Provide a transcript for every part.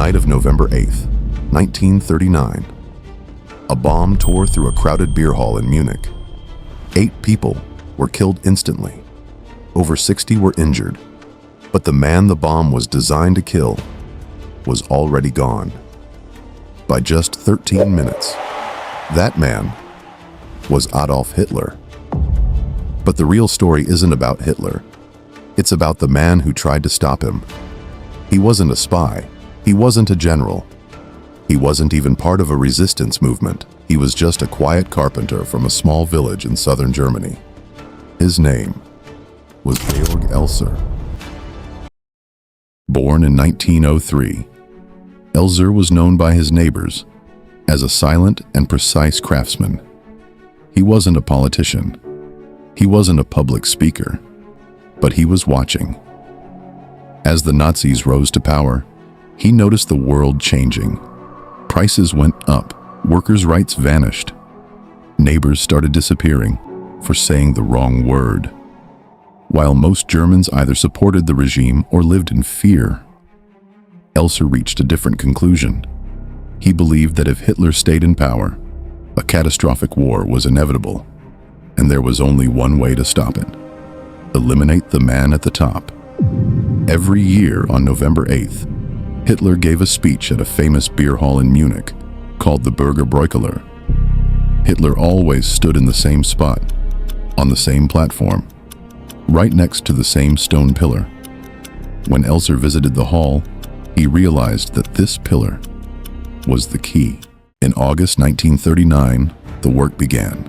night of November 8th, 1939. A bomb tore through a crowded beer hall in Munich. 8 people were killed instantly. Over 60 were injured. But the man the bomb was designed to kill was already gone. By just 13 minutes, that man was Adolf Hitler. But the real story isn't about Hitler. It's about the man who tried to stop him. He wasn't a spy. He wasn't a general. He wasn't even part of a resistance movement. He was just a quiet carpenter from a small village in southern Germany. His name was Georg Elser. Born in 1903, Elser was known by his neighbors as a silent and precise craftsman. He wasn't a politician. He wasn't a public speaker, but he was watching. As the Nazis rose to power, he noticed the world changing. Prices went up, workers' rights vanished. Neighbors started disappearing for saying the wrong word. While most Germans either supported the regime or lived in fear, Elser reached a different conclusion. He believed that if Hitler stayed in power, a catastrophic war was inevitable, and there was only one way to stop it: eliminate the man at the top. Every year on November 8th, Hitler gave a speech at a famous beer hall in Munich called the Bürgerbräukeller. Hitler always stood in the same spot, on the same platform, right next to the same stone pillar. When Elser visited the hall, he realized that this pillar was the key. In August 1939, the work began.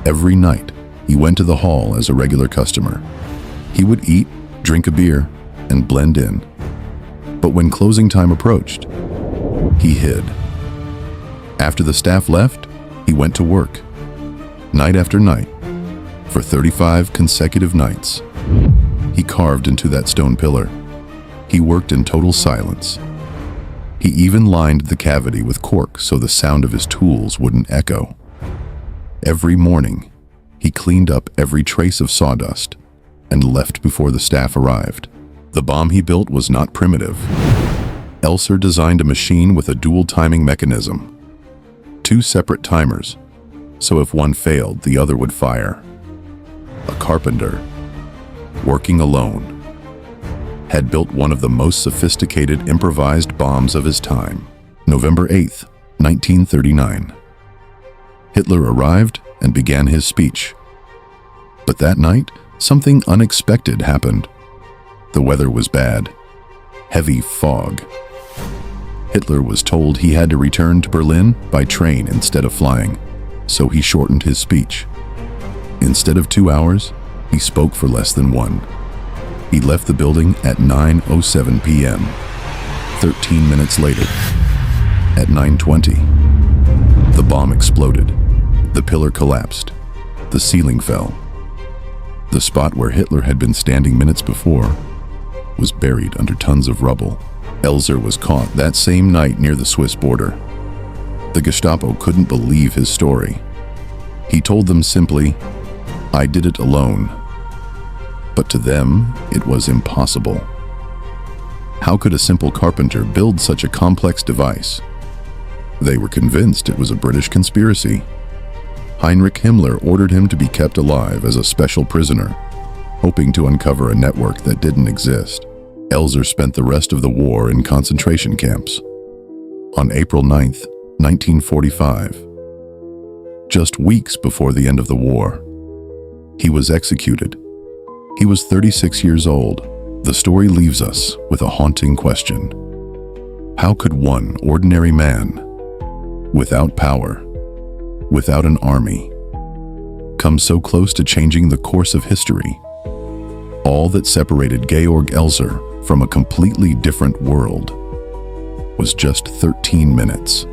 Every night, he went to the hall as a regular customer. He would eat, drink a beer, and blend in. But when closing time approached, he hid. After the staff left, he went to work, night after night. For 35 consecutive nights, he carved into that stone pillar. He worked in total silence. He even lined the cavity with cork so the sound of his tools wouldn't echo. Every morning, he cleaned up every trace of sawdust and left before the staff arrived. The bomb he built was not primitive. Elser designed a machine with a dual timing mechanism. 2 separate timers, so if one failed, the other would fire. A carpenter, working alone, had built one of the most sophisticated improvised bombs of his time. November 8th, 1939. Hitler arrived and began his speech. But that night, something unexpected happened. The weather was bad. Heavy fog. Hitler was told he had to return to Berlin by train instead of flying, so he shortened his speech. Instead of 2 hours, he spoke for less than 1. He left the building at 9:07 p.m. 13 minutes later, at 9:20, the bomb exploded. The pillar collapsed. The ceiling fell. The spot where Hitler had been standing minutes before was buried under tons of rubble. Elser was caught that same night near the Swiss border. The Gestapo couldn't believe his story. He told them simply, "I did it alone." But to them, it was impossible. How could a simple carpenter build such a complex device? They were convinced it was a British conspiracy. Heinrich Himmler ordered him to be kept alive as a special prisoner, hoping to uncover a network that didn't exist. Elser spent the rest of the war in concentration camps. On April 9th, 1945, just weeks before the end of the war, he was executed. He was 36 years old. The story leaves us with a haunting question. How could one ordinary man, without power, without an army, come so close to changing the course of history? All that separated Georg Elser from a completely different world was just 13 minutes.